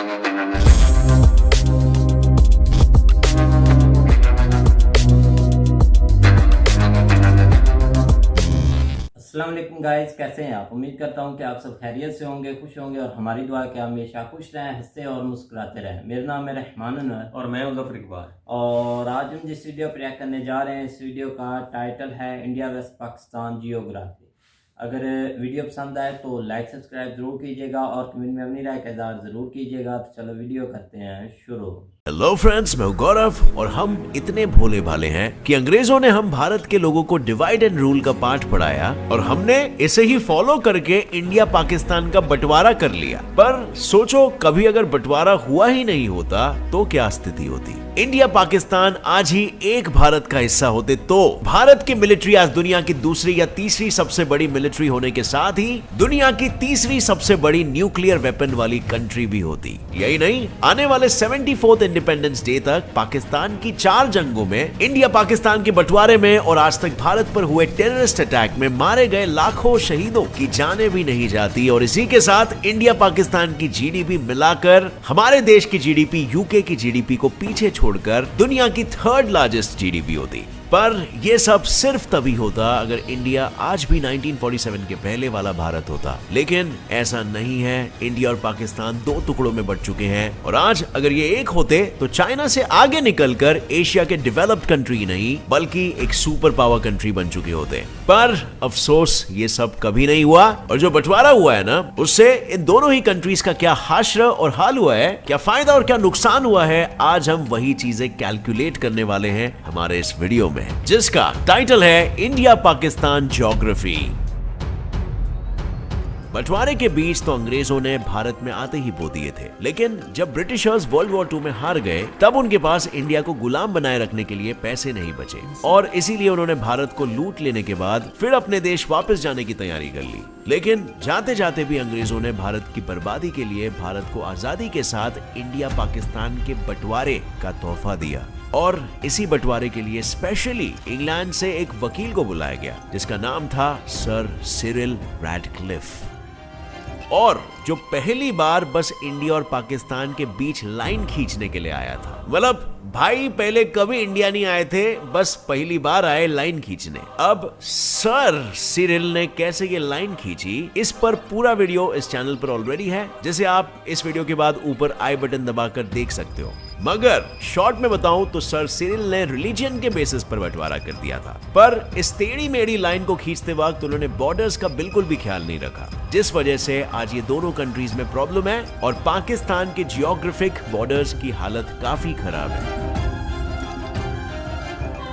अस्सलाम वालेकुम गाइस, कैसे हैं आप। उम्मीद करता हूं कि आप सब खैरियत से होंगे, खुश होंगे और हमारी दुआ है कि हमेशा खुश रहें, हंसते और मुस्कुराते रहें। मेरा नाम है रहमान अनवर और मैं हूं ज़फर इकबाल। और आज हम जिस वीडियो पर रिएक्ट करने जा रहे हैं, इस वीडियो का टाइटल है इंडिया वेस्ट पाकिस्तान जियोग्राफी। अगर वीडियो पसंद आए तो लाइक सब्सक्राइब ज़रूर कीजिएगा और कमेंट में अपनी राय का इज़हार ज़रूर कीजिएगा। तो चलो वीडियो करते हैं शुरू। हेलो फ्रेंड्स, मैं हूं गौरव और हम इतने भोले भाले हैं कि अंग्रेजों ने हम भारत के लोगों को डिवाइड एंड रूल का पाठ पढ़ाया और हमने इसे ही फॉलो करके इंडिया पाकिस्तान का बंटवारा कर लिया। पर सोचो, कभी अगर बंटवारा हुआ ही नहीं होता तो क्या स्थिति होती। इंडिया पाकिस्तान आज ही एक भारत का हिस्सा होते तो भारत की मिलिट्री आज दुनिया की दूसरी या तीसरी सबसे बड़ी मिलिट्री होने के साथ ही दुनिया की तीसरी सबसे बड़ी न्यूक्लियर वेपन वाली कंट्री भी होती। यही नहीं, आने वाले 74th इंडिपेंडेंस डे तक पाकिस्तान की 4 जंगों में, इंडिया पाकिस्तान के बंटवारे में और आज तक भारत पर हुए टेररिस्ट अटैक में मारे गए लाखों शहीदों की जानें भी नहीं जाती। और इसी के साथ इंडिया पाकिस्तान की जीडीपी मिलाकर हमारे देश की जीडीपी यूके की जीडीपी को पीछे छोड़कर दुनिया की 3rd लार्जेस्ट जीडीपी होती। पर यह सब सिर्फ तभी होता अगर इंडिया आज भी 1947 के पहले वाला भारत होता, लेकिन ऐसा नहीं है। इंडिया और पाकिस्तान 2 टुकड़ों में बंट चुके हैं और आज अगर ये एक होते तो चाइना से आगे निकलकर एशिया के डेवलप्ड कंट्री नहीं बल्कि एक सुपर पावर कंट्री बन चुके होते। पर अफसोस ये सब कभी नहीं हुआ और जो बंटवारा हुआ है ना, उससे इन दोनों ही कंट्रीज का क्या हाशर और हाल हुआ है, क्या फायदा और क्या नुकसान हुआ है, आज हम वही चीजें कैलकुलेट करने वाले हैं हमारे इस वीडियो में, जिसका टाइटल है इंडिया पाकिस्तान ज्योग्राफी। बंटवारे के बीच तो अंग्रेजों ने भारत में आते ही बो दिए थे, लेकिन जब ब्रिटिशर्स वर्ल्ड वॉर 2 में हार गए तब उनके पास इंडिया को गुलाम बनाए रखने के लिए पैसे नहीं बचे और इसीलिए उन्होंने भारत को लूट लेने के बाद फिर अपने देश वापस जाने की तैयारी कर ली। लेकिन जाते जाते भी अंग्रेजों ने भारत की बर्बादी के लिए भारत को आजादी के साथ इंडिया पाकिस्तान के बंटवारे का तोहफा दिया और इसी बंटवारे के लिए स्पेशली इंग्लैंड से एक वकील को बुलाया गया जिसका नाम था सर सिरिल रैडक्लिफ, और जो पहली बार बस इंडिया और पाकिस्तान के बीच लाइन खींचने के लिए आया था। मतलब भाई, पहले कभी इंडिया नहीं आए थे, बस पहली बार आए लाइन खींचने। अब सर सिरिल ने कैसे ये लाइन खींची, इस पर पूरा वीडियो इस चैनल पर ऑलरेडी है, जिसे आप इस वीडियो के बाद ऊपर आई बटन दबाकर देख सकते हो। मगर शॉर्ट में बताऊं तो सर सिरिल ने रिलीजन के बेसिस पर बंटवारा कर दिया था, पर इस टेढ़ी मेढ़ी लाइन को खींचते वक्त उन्होंने बॉर्डर्स का बिल्कुल भी ख्याल नहीं रखा, जिस वजह से आज ये दोनों कंट्रीज में प्रॉब्लम है और पाकिस्तान के जियोग्राफिक बॉर्डर्स की हालत काफी खराब है,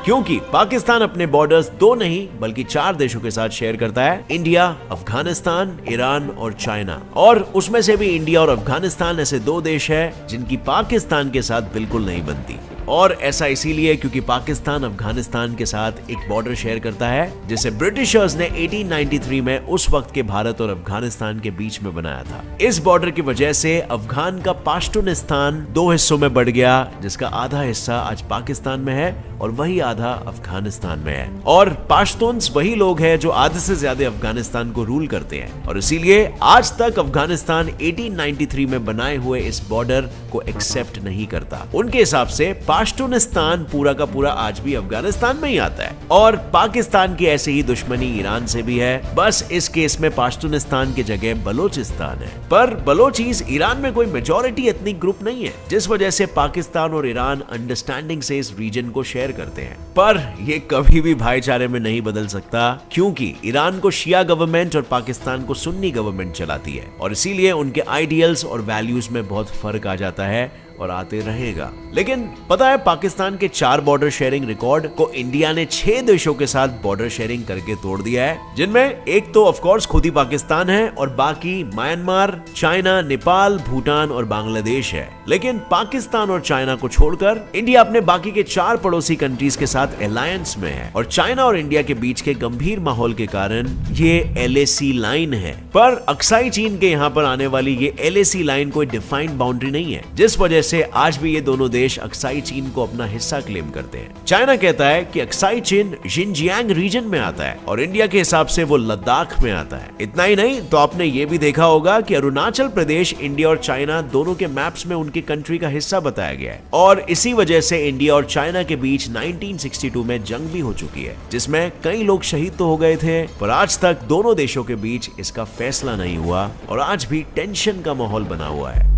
क्योंकि पाकिस्तान अपने बॉर्डर्स 2 नहीं बल्कि 4 देशों के साथ शेयर करता है, इंडिया, अफगानिस्तान, ईरान और चाइना। और उसमें से भी इंडिया और अफगानिस्तान ऐसे 2 देश हैं जिनकी पाकिस्तान के साथ बिल्कुल नहीं बनती। और ऐसा इसीलिए क्योंकि पाकिस्तान अफगानिस्तान के साथ एक बॉर्डर शेयर करता है जिसे ब्रिटिशर्स ने 1893 में उस वक्त के भारत और अफगानिस्तान के बीच में बनाया था। इस बॉर्डर की वजह से अफगान का पाश्तूनिस्तान 2 हिस्सों में बढ़ गया, जिसका आधा हिस्सा आज पाकिस्तान में है और वही आधा अफगानिस्तान में है। और पाश्तून्स वही लोग हैं जो आधे से ज्यादा अफगानिस्तान को रूल करते हैं और इसीलिए आज तक अफगानिस्तान 1893 में बनाए हुए इस बॉर्डर को एक्सेप्ट नहीं करता। उनके हिसाब से पाश्तूनिस्तान पूरा का पूरा आज भी अफगानिस्तान में ही आता है और पाकिस्तान की ऐसे ही दुश्मनी ईरान से भी है, बस इस केस में पाश्तूनिस्तान की जगह बलोचिस्तान है। पर बलोचीज ईरान में कोई मेजॉरिटी एथनिक ग्रुप नहीं है, जिस वजह से पाकिस्तान और ईरान अंडरस्टैंडिंग से इस रीजन को शेयर करते हैं। पर ये कभी भी भाईचारे में नहीं बदल सकता, क्योंकि ईरान को शिया गवर्नमेंट और पाकिस्तान को सुन्नी गवर्नमेंट चलाती है और इसीलिए उनके आइडियल्स और वैल्यूज में बहुत फर्क आ जाता है और आते रहेगा। लेकिन पता है, पाकिस्तान के 4 बॉर्डर शेयरिंग रिकॉर्ड को इंडिया ने 6 देशों के साथ बॉर्डर शेयरिंग करके तोड़ दिया है, जिनमें एक तो ऑफ कोर्स खुद ही पाकिस्तान है और बाकी म्यांमार, चाइना, नेपाल, भूटान और बांग्लादेश है। लेकिन पाकिस्तान और चाइना को छोड़कर इंडिया अपने बाकी के 4 पड़ोसी कंट्रीज के साथ अलायंस में है और चाइना और इंडिया के बीच के गंभीर माहौल के कारण ये LAC लाइन है। पर अक्साई चीन के यहाँ पर आने वाली ये LAC लाइन कोई डिफाइंड बाउंड्री नहीं है, जिस वजह से आज भी ये दोनों देश अक्साई चीन को अपना हिस्सा क्लेम करते हैं। चाइना कहता है कि अक्साई चीन शिनजियांग रीजन में आता है और इंडिया के हिसाब से वो लद्दाख में आता है। इतना ही नहीं तो आपने ये भी देखा होगा कि अरुणाचल प्रदेश इंडिया और चाइना दोनों के मैप्स में उनकी कंट्री का हिस्सा बताया गया है और इसी वजह से इंडिया और चाइना के बीच 1962 में जंग भी हो चुकी है, जिसमें कई लोग शहीद तो हो गए थे, पर आज तक दोनों देशों के बीच इसका फैसला नहीं हुआ और आज भी टेंशन का माहौल बना हुआ है।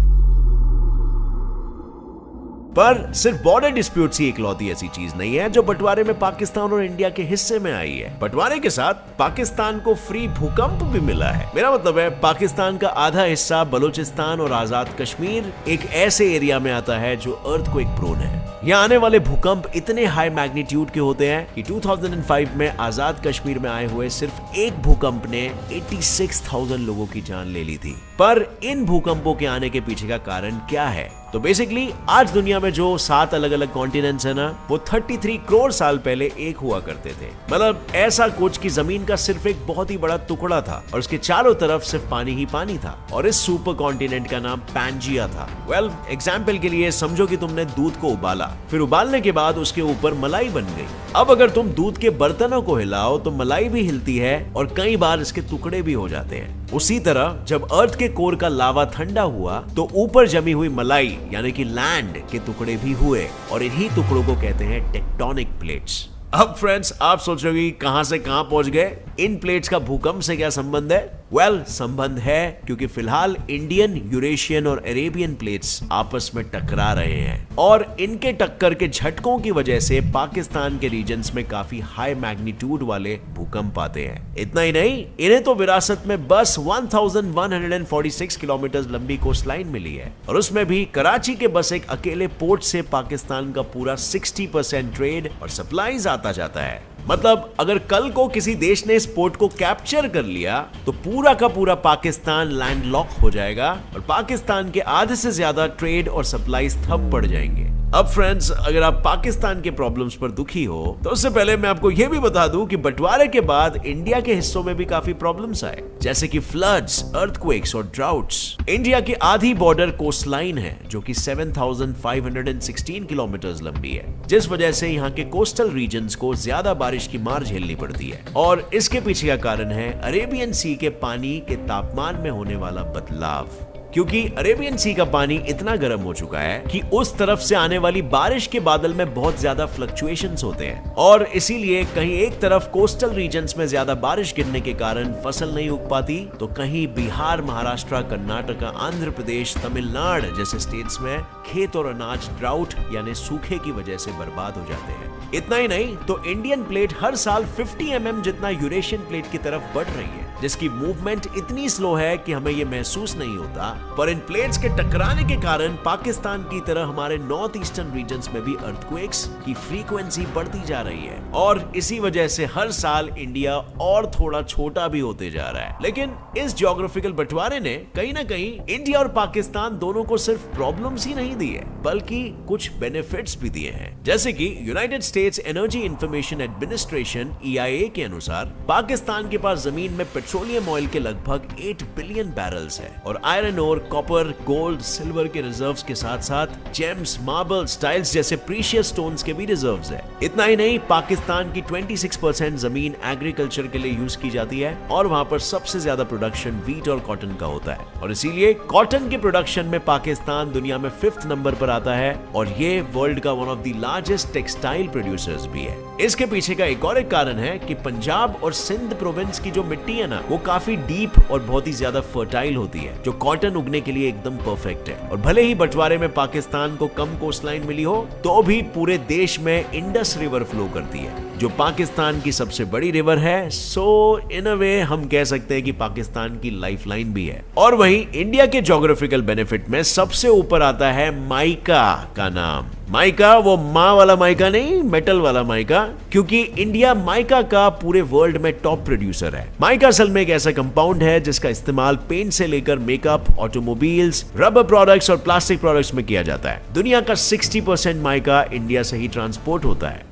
पर सिर्फ बॉर्डर डिस्प्यूट ही इकलौती ऐसी चीज नहीं है जो बंटवारे में पाकिस्तान और इंडिया के हिस्से में आई है। बंटवारे के साथ पाकिस्तान को फ्री भूकंप भी मिला है। मेरा मतलब है पाकिस्तान का आधा हिस्सा बलूचिस्तान और आजाद कश्मीर एक ऐसे एरिया में आता है जो अर्थक्वेक प्रोन है। यहाँ आने वाले भूकंप इतने हाई मैग्नीट्यूड के होते हैं कि 2005 में आजाद कश्मीर में आए हुए सिर्फ एक भूकंप ने 86,000 लोगों की जान ले ली थी। पर इन भूकंपों के आने के पीछे का कारण क्या है? तो बेसिकली आज दुनिया में जो 7 अलग अलग कॉन्टिनेंट्स है ना, वो 33 करोड़ साल पहले एक हुआ करते थे। मतलब ऐसा कुछ कि जमीन का सिर्फ एक बहुत ही बड़ा टुकड़ा था और उसके चारों तरफ सिर्फ पानी ही पानी था और इस सुपर कॉन्टिनेंट का नाम पैंजिया था। वेल, एग्जाम्पल के लिए समझो कि तुमने दूध को उबाला, फिर उबालने के बाद उसके ऊपर मलाई बन गई। अब अगर तुम दूध के बर्तनों को हिलाओ तो मलाई भी हिलती है और कई बार इसके टुकड़े भी हो जाते हैं। उसी तरह जब अर्थ के कोर का लावा ठंडा हुआ तो ऊपर जमी हुई मलाई यानी कि लैंड के टुकड़े भी हुए और इन्हीं टुकड़ों को कहते हैं टेक्टोनिक प्लेट्स। अब फ्रेंड्स, आप सोचोगे कहां से कहां पहुंच गए, इन प्लेट्स का भूकंप से क्या संबंध है? वेल, संबंध है क्योंकि फिलहाल इंडियन, यूरेशियन और अरेबियन प्लेट्स आपस में टकरा रहे हैं और इनके टक्कर के झटकों की वजह से पाकिस्तान के रीजन्स में काफी हाई मैग्नीट्यूड वाले भूकंप आते हैं। इतना ही नहीं, इन्हें तो विरासत में बस 1146 किलोमीटर लंबी कोस्ट लाइन मिली है और उसमें भी कराची के बस एक अकेले पोर्ट से पाकिस्तान का पूरा 60% ट्रेड और सप्लाईज आता जाता है। मतलब अगर कल को किसी देश ने इस पोर्ट को कैप्चर कर लिया तो पूरा का पूरा पाकिस्तान लैंडलॉक हो जाएगा और पाकिस्तान के आधे से ज्यादा ट्रेड और सप्लाईज ठप पड़ जाएंगे। अब फ्रेंड्स, अगर आप पाकिस्तान के प्रॉब्लम्स पर दुखी हो तो उससे पहले मैं आपको यह भी बता दूं कि बंटवारे के बाद इंडिया के हिस्सों में भी काफी प्रॉब्लम्स आए, जैसे कि फ्लड्स, अर्थक्वेक्स और ड्राउट्स। इंडिया की आधी बॉर्डर कोस्ट लाइन है जो कि 7,516 किलोमीटर लंबी है, जिस वजह से यहाँ के कोस्टल रीजन्स को ज्यादा बारिश की मार झेलनी पड़ती है और इसके पीछे का कारण है अरेबियन सी के पानी के तापमान में होने वाला बदलाव। क्योंकि अरेबियन सी का पानी इतना गर्म हो चुका है कि उस तरफ से आने वाली बारिश के बादल में बहुत ज्यादा फ्लक्चुएशंस होते हैं और इसीलिए कहीं एक तरफ कोस्टल रीजन्स में ज्यादा बारिश गिरने के कारण फसल नहीं उग पाती तो कहीं बिहार, महाराष्ट्र, कर्नाटका, आंध्र प्रदेश, तमिलनाडु जैसे स्टेट्स में खेत और अनाज ड्राउट यानी सूखे की वजह से बर्बाद हो जाते हैं। इतना ही नहीं तो इंडियन प्लेट हर साल 50 mm जितना यूरेशियन प्लेट की तरफ बढ़ रही है, जिसकी मूवमेंट इतनी स्लो है कि हमें यह महसूस नहीं होता, पर इन प्लेट्स के टकराने के कारण पाकिस्तान की तरह हमारे नॉर्थ ईस्टर्न रीजन्स में भी अर्थक्वेक्स की फ्रीक्वेंसी बढ़ती जा रही है और इसी वजह से हर साल इंडिया और थोड़ा छोटा भी होते जा रहा है। लेकिन इस ज्योग्राफिकल बंटवारे ने कहीं ना कहीं इंडिया और पाकिस्तान दोनों को सिर्फ प्रॉब्लम्स ही नहीं दी है बल्कि कुछ बेनिफिट्स भी दिए हैं, जैसे कि United states energy information administration EIA के अनुसार पाकिस्तान के पास जमीन में पेट्रोलियम ऑयल के लगभग 8 बिलियन बैरल्स है और आयरन और कॉपर, गोल्ड, सिल्वर के रिजर्व्स के साथ साथ जेम्स, मार्बल, टाइल्स जैसे प्रीशियस स्टोन्स के भी रिजर्व्स है। इतना ही नहीं, पाकिस्तान की 26% जमीन एग्रीकल्चर के लिए यूज की जाती है और वहां पर सबसे ज्यादा प्रोडक्शन व्हीट और कॉटन का होता है और इसीलिए कॉटन के प्रोडक्शन में पाकिस्तान दुनिया में 5th नंबर पर आता है और ये वर्ल्ड का one of the largest textile producers भी है। इसके पीछे का एक और कारण है कि पंजाब और सिंध प्रोविंस की जो मिट्टी है ना, वो काफी डीप और बहुत ही ज्यादा फर्टाइल होती है जो कॉटन उगने के लिए एकदम परफेक्ट है और भले ही बंटवारे में पाकिस्तान को कम कोस्टलाइन मिली हो तो भी पूरे देश में इंडस रिवर फ्लो करती है जो पाकिस्तान की सबसे बड़ी रिवर है। सो इन अ वे हम कह सकते हैं कि पाकिस्तान की लाइफलाइन भी है। और वहीं इंडिया के ज्योग्राफिकल बेनिफिट में सबसे ऊपर आता है माइका का नाम। माइका वो माँ वाला माइका नहीं, मेटल वाला माइका, क्योंकि इंडिया माइका का पूरे वर्ल्ड में टॉप प्रोड्यूसर है। माइका असल में एक ऐसा कंपाउंड है जिसका इस्तेमाल पेंट से लेकर मेकअप, ऑटोमोबाइल्स, रबर प्रोडक्ट्स और प्लास्टिक प्रोडक्ट्स में किया जाता है। दुनिया का 60% माइका इंडिया से ही ट्रांसपोर्ट होता है।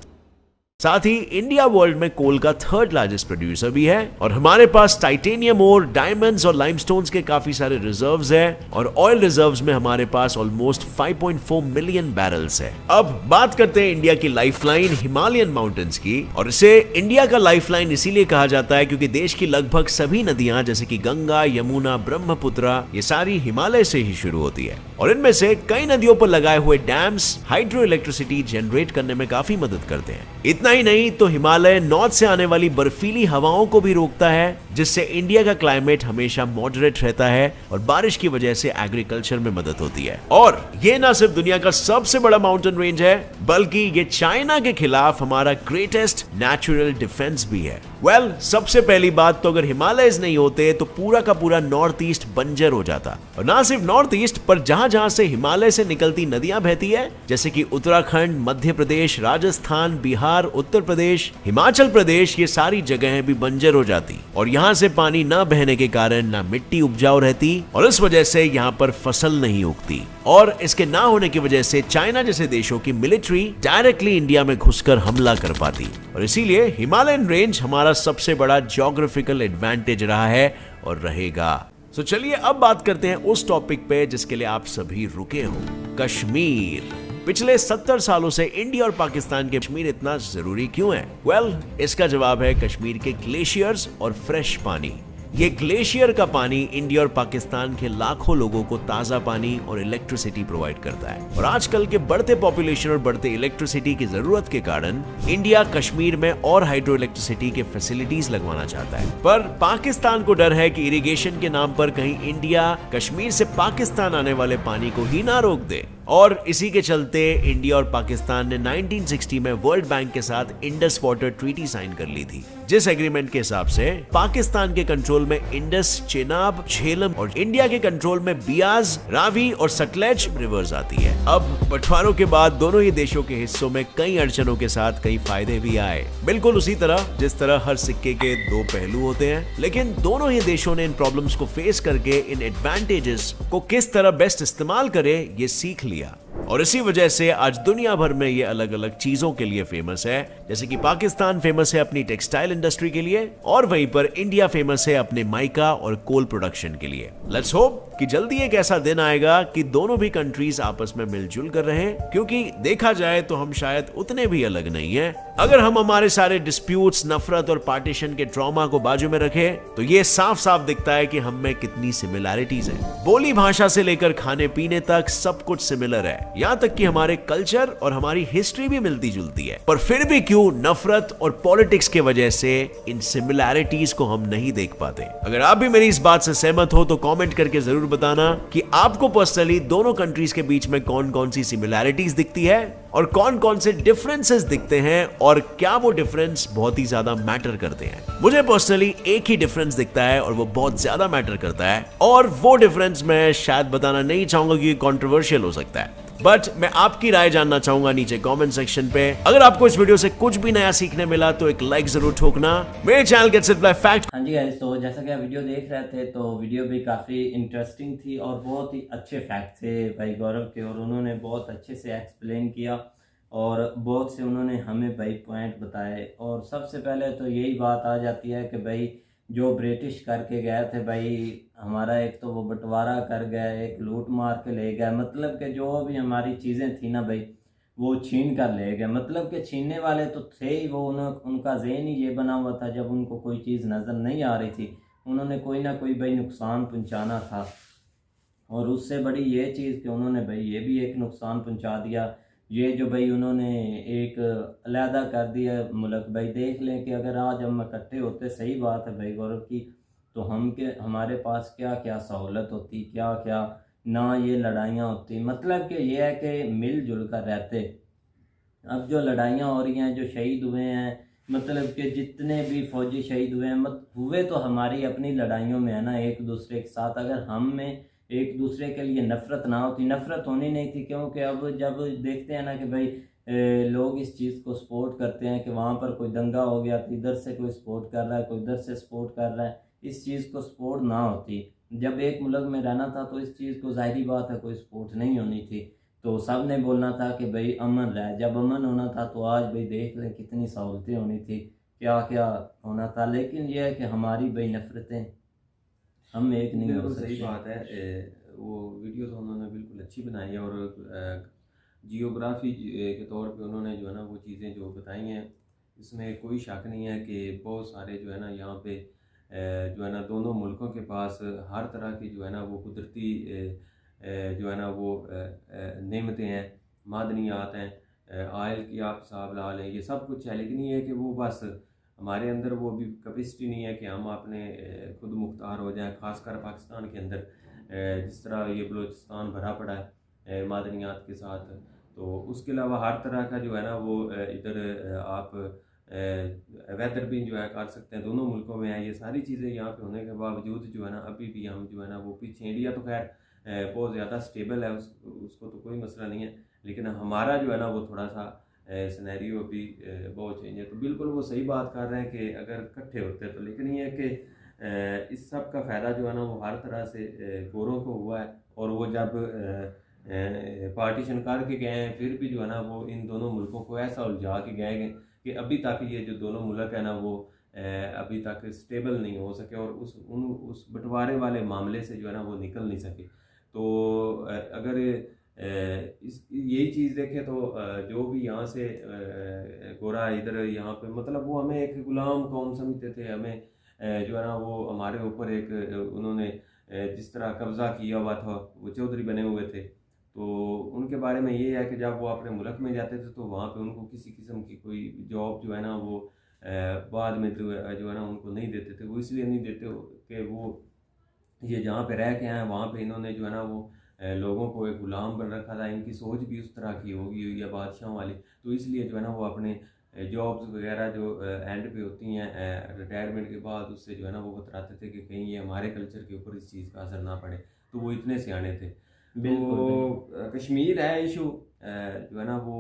साथ ही इंडिया वर्ल्ड में कोल का थर्ड लार्जेस्ट प्रोड्यूसर भी है और हमारे पास टाइटेनियम और डायमंड्स और लाइमस्टोन्स के काफी सारे रिजर्व्स हैं और ऑयल रिजर्व्स में हमारे पास ऑलमोस्ट 5.4 मिलियन बैरल्स है। अब बात करते हैं इंडिया की लाइफलाइन हिमालयन माउंटेन्स की, और इसे इंडिया का लाइफलाइन इसीलिए कहा जाता है क्योंकि देश की लगभग सभी नदियां जैसे कि गंगा, यमुना, ब्रह्मपुत्र ये सारी हिमालय से ही शुरू होती है और इनमें से कई नदियों पर लगाए हुए डैम्स हाइड्रो इलेक्ट्रिसिटी जनरेट करने में काफी मदद करते हैं। इतना ही नहीं तो हिमालय नॉर्थ से आने वाली बर्फीली हवाओं को भी रोकता है, जिससे इंडिया का क्लाइमेट हमेशा मॉडरेट रहता है और बारिश की वजह से एग्रीकल्चर में मदद होती है। और ये ना सिर्फ दुनिया का सबसे बड़ा माउंटेन रेंज है बल्कि ये चाइना के खिलाफ हमारा ग्रेटेस्ट नेचुरल डिफेंस भी है। सबसे पहली बात तो अगर हिमालयस नहीं होते तो पूरा का पूरा नॉर्थ ईस्ट बंजर हो जाता, और ना सिर्फ नॉर्थ ईस्ट पर जहां जहां से हिमालय से निकलती नदियां बहती है जैसे कि उत्तराखंड, मध्य प्रदेश, राजस्थान, बिहार, उत्तर प्रदेश, हिमाचल प्रदेश, ये सारी जगहें भी बंजर हो जाती और यहाँ से पानी न बहने के कारण ना मिट्टी उपजाऊ रहती और इस वजह से यहाँ पर फसल नहीं उगती, और इसके ना होने की वजह से चाइना जैसे देशों की मिलिट्री डायरेक्टली इंडिया में घुसकर हमला कर पाती, और इसीलिए हिमालयन रेंज हमारा सबसे बड़ा ज्योग्राफिकल एडवांटेज रहा है और रहेगा। तो चलिए अब बात करते हैं उस टॉपिक पे जिसके लिए आप सभी रुके हो, कश्मीर। पिछले 70 सालों से इंडिया और पाकिस्तान के कश्मीर इतना जरूरी क्यों है? इसका जवाब है कश्मीर के ग्लेशियर्स और फ्रेश पानी। ये ग्लेशियर का पानी इंडिया और पाकिस्तान के लाखों लोगों को ताजा पानी और इलेक्ट्रिसिटी प्रोवाइड करता है, और आजकल के बढ़ते पॉपुलेशन और बढ़ते इलेक्ट्रिसिटी की जरूरत के कारण इंडिया कश्मीर में और हाइड्रो इलेक्ट्रिसिटी के फैसिलिटीज लगवाना चाहता है। पर पाकिस्तान को डर है कि इरिगेशन के नाम पर कहीं इंडिया कश्मीर से पाकिस्तान आने वाले पानी को ही ना रोक दे, और इसी के चलते इंडिया और पाकिस्तान ने 1960 में वर्ल्ड बैंक के साथ इंडस वाटर ट्रीटी साइन कर ली थी, जिस एग्रीमेंट के हिसाब से पाकिस्तान के कंट्रोल में इंडस, चेनाब, झेलम और इंडिया के कंट्रोल में बियाज, रावी और सतलेज रिवर्स आती है। अब बंटवारों के बाद दोनों ही देशों के हिस्सों में कई अड़चनों के साथ कई फायदे भी आए, बिल्कुल उसी तरह जिस तरह हर सिक्के के दो पहलू होते हैं, लेकिन दोनों ही देशों ने इन प्रॉब्लम्स को फेस करके इन एडवांटेजेस को किस तरह बेस्ट इस्तेमाल करे ये सीख लिया, और इसी वजह से आज दुनिया भर में ये अलग अलग चीजों के लिए फेमस है। जैसे कि पाकिस्तान फेमस है अपनी टेक्सटाइल इंडस्ट्री के लिए और वहीं पर इंडिया फेमस है अपने माइका और कोल प्रोडक्शन के लिए। लेट्स होप कि जल्दी एक ऐसा दिन आएगा कि दोनों भी कंट्रीज आपस में मिलजुल कर रहे हैं, क्योंकि देखा जाए तो हम शायद उतने भी अलग नहीं हैं। अगर हम हमारे सारे डिस्प्यूट्स, नफरत और पार्टीशन के ट्रॉमा को बाजू में रखें तो ये साफ साफ दिखता है कि हम में कितनी सिमिलैरिटीज हैं। बोली भाषा से लेकर खाने पीने तक सब कुछ सिमिलर है, यहाँ तक कि हमारे कल्चर और हमारी हिस्ट्री भी मिलती जुलती है, पर फिर भी क्यों नफरत और पॉलिटिक्स के वजह से इन सिमिलैरिटीज को हम नहीं देख पाते। अगर आप भी मेरी इस बात से सहमत हो तो कमेंट करके जरूर बताना कि आपको पर्सनली दोनों कंट्रीज के बीच में कौन कौन सी सिमिलैरिटीज दिखती है और कौन कौन से डिफरेंसेस दिखते हैं, और क्या वो डिफरेंस बहुत ही ज्यादा मैटर करते हैं। मुझे पर्सनली एक ही डिफरेंस दिखता है और वो बहुत ज्यादा मैटर करता है, और वो डिफरेंस मैं शायद बताना नहीं चाहूंगा क्योंकि कंट्रोवर्शियल हो सकता है, बट मैं आपकी राय जानना चाहूंगा नीचे कमेंट सेक्शन पे। अगर आपको इस वीडियो से कुछ भी नया सीखने मिला तो एक लाइक जरूर ठोकना। मेरे channel gets it life fact. हाँ जी गाइस, तो जैसा कि आप वीडियो देख रहे थे तो वीडियो भी काफ़ी इंटरेस्टिंग थी और बहुत ही अच्छे फैक्ट थे भाई गौरव के, और उन्होंने बहुत अच्छे से एक्सप्लेन किया और बहुत से उन्होंने हमें भाई पॉइंट बताए। और सबसे पहले तो यही बात आ जाती है कि भाई जो ब्रिटिश करके गए थे भाई हमारा, एक तो वो बंटवारा कर गए, एक लूट मार के ले गए, मतलब कि जो भी हमारी चीज़ें थी ना भाई वो छीन कर ले गए। मतलब कि छीनने वाले तो थे ही वो, उनका ज़हन ही ये बना हुआ था, जब उनको कोई चीज़ नज़र नहीं आ रही थी उन्होंने कोई ना कोई भाई नुकसान पहुंचाना था, और उससे बड़ी ये चीज़ कि उन्होंने भाई ये भी एक नुकसान पहुंचा दिया। ये जो भाई उन्होंने एक अलहदा कर दिया मुल्क, भाई देख लें कि अगर आज हम इकट्ठे होते, सही बात है भाई गौरव की, तो हमारे पास क्या क्या सहूलत होती, क्या क्या ना ये लड़ाइयाँ होती। मतलब कि ये है कि मिलजुल कर रहते। अब जो लड़ाइयाँ हो रही हैं, जो शहीद हुए हैं, मतलब कि जितने भी फौजी शहीद हुए हैं हुए तो हमारी अपनी लड़ाइयों में है ना, एक दूसरे के साथ। अगर हम में एक दूसरे के लिए नफ़रत ना होती, नफ़रत होनी नहीं थी, क्योंकि अब जब देखते हैं ना कि भाई लोग इस चीज़ को सपोर्ट करते हैं कि वहाँ पर कोई दंगा हो गया तो इधर से कोई सपोर्ट कर रहा है, कोई इधर से सपोर्ट कर रहा है, इस चीज़ को सपोर्ट ना होती। जब एक मुल्क में रहना था तो इस चीज़ को ज़ाहिरी बात है कोई सपोर्ट नहीं होनी थी। तो सब ने बोलना था कि भाई अमन रहे, जब अमन होना था तो आज भाई देख लें कितनी सहूलतें होनी थी, क्या क्या होना था। लेकिन यह है कि हमारी भाई नफरतें, हम एक नहीं हो बिल्कुल सकते। सही बात है। वो वीडियो तो उन्होंने बिल्कुल अच्छी बनाई है, और जियोग्राफी के तौर पे उन्होंने जो है ना वो चीज़ें जो बताई हैं, इसमें कोई शक नहीं है कि बहुत सारे जो है ना यहाँ पे जो है ना दोनों मुल्कों के पास हर तरह की जो है ना वो कुदरती जो है ना वो नेमतें हैं, मादनियात हैं, आयल की आप हिसाब ला लें, ये सब कुछ है। लेकिन ये है कि वो बस हमारे अंदर वो भी कैपेसिटी नहीं है कि हम अपने खुद मुख्तार हो जाएं, ख़ासकर पाकिस्तान के अंदर जिस तरह ये बलूचिस्तान भरा पड़ा है मादनियात के साथ। तो उसके अलावा हर तरह का जो है ना वो इधर आप वेदर भी जो है कर सकते हैं, दोनों मुल्कों में है। ये सारी चीज़ें यहाँ पे होने के बावजूद जो है ना अभी भी हम जो है ना वो पीछे। इंडिया तो खैर बहुत ज़्यादा स्टेबल है, उसको तो कोई मसला नहीं है, लेकिन हमारा जो है ना वो थोड़ा सा सिनेरियो भी बहुत चेंज है। तो बिल्कुल वो सही बात कर रहे हैं कि अगर इकट्ठे होते तो, लेकिन ये है कि इस सब का फ़ायदा जो है ना वो हर तरह से गोरों को हुआ है। और वो जब पार्टीशन करके गए हैं फिर भी जो है ना वो इन दोनों मुल्कों को ऐसा उलझा के गए हैं कि अभी तक ये जो दोनों मुल्क है ना वो अभी तक स्टेबल नहीं हो सके, और उस बंटवारे वाले मामले से जो है ना वो निकल नहीं सके। तो अगर यही चीज़ देखें तो जो भी यहाँ से गोरा इधर यहाँ पे मतलब वो हमें एक गुलाम कौम समझते थे, हमें जो है ना वो हमारे ऊपर एक उन्होंने जिस तरह कब्ज़ा किया हुआ था, वो चौधरी बने हुए थे। तो उनके बारे में ये है कि जब वो अपने मुल्क में जाते थे तो वहाँ पे उनको किसी किस्म की कोई जॉब जो है ना वो बाद में जो है ना उनको नहीं देते थे। वो इसलिए नहीं देते कि वो ये जहाँ पे रह के आए वहाँ पे इन्होंने जो है ना वो लोगों को एक गुलाम बन रखा था। इनकी सोच भी उस तरह की होगी हुई है बादशाहों वाली, तो इसलिए जो है ना वो अपने जॉब्स वगैरह जो एंड पे होती हैं रिटायरमेंट के बाद, उससे जो है ना वो बतलाते थे कि कहीं ये हमारे कल्चर के ऊपर इस चीज़ का असर ना पड़े। तो वो इतने सियाने थे। बिल्कुल तो कश्मीर है इशू जो है ना वो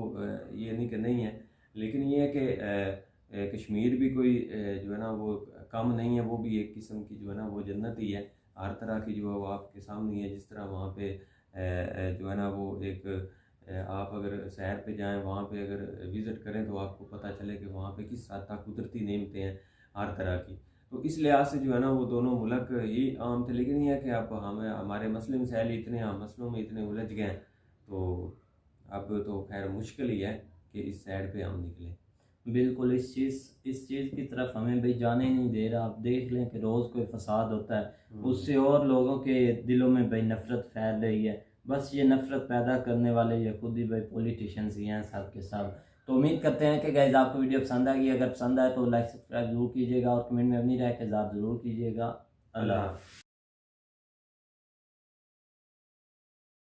ये नहीं कि नहीं है, लेकिन ये है कि कश्मीर भी कोई जो है ना वो कम नहीं है, वो भी एक किस्म की जो है ना वो जन्नत ही है। हर तरह की जो है वो आपके सामने है। जिस तरह वहाँ पे जो है ना वो एक आप अगर सैर पे जाएं, वहाँ पे अगर विज़िट करें तो आपको पता चले कि वहाँ पे किस हद तक कुदरती नेमतें हैं हर तरह की। तो इस लिहाज से जो है ना वो दोनों मुल्क ही आम थे। लेकिन ये है कि अब हमें हमारे मसले मसाइल इतने मसलों में इतने उलझ गए हैं, तो अब तो खैर मुश्किल ही है कि इस साइड पे हम निकलें। बिल्कुल इस चीज़ की तरफ हमें भाई जाने ही नहीं दे रहा। आप देख लें कि रोज़ कोई फसाद होता है, उससे और लोगों के दिलों में भाई नफ़रत फैल रही है। बस ये नफ़रत पैदा करने वाले ये खुद ही भाई पॉलिटिशियंस ही हैं सब के सब। तो उम्मीद करते हैं कि गाइस आपको वीडियो पसंद आएगी। अगर पसंद आए तो लाइक सब्सक्राइब जरूर कीजिएगा और कमेंट में अपनी राय का इज़हार ज़रूर कीजिएगा। अल्लाह हाफ़िज़।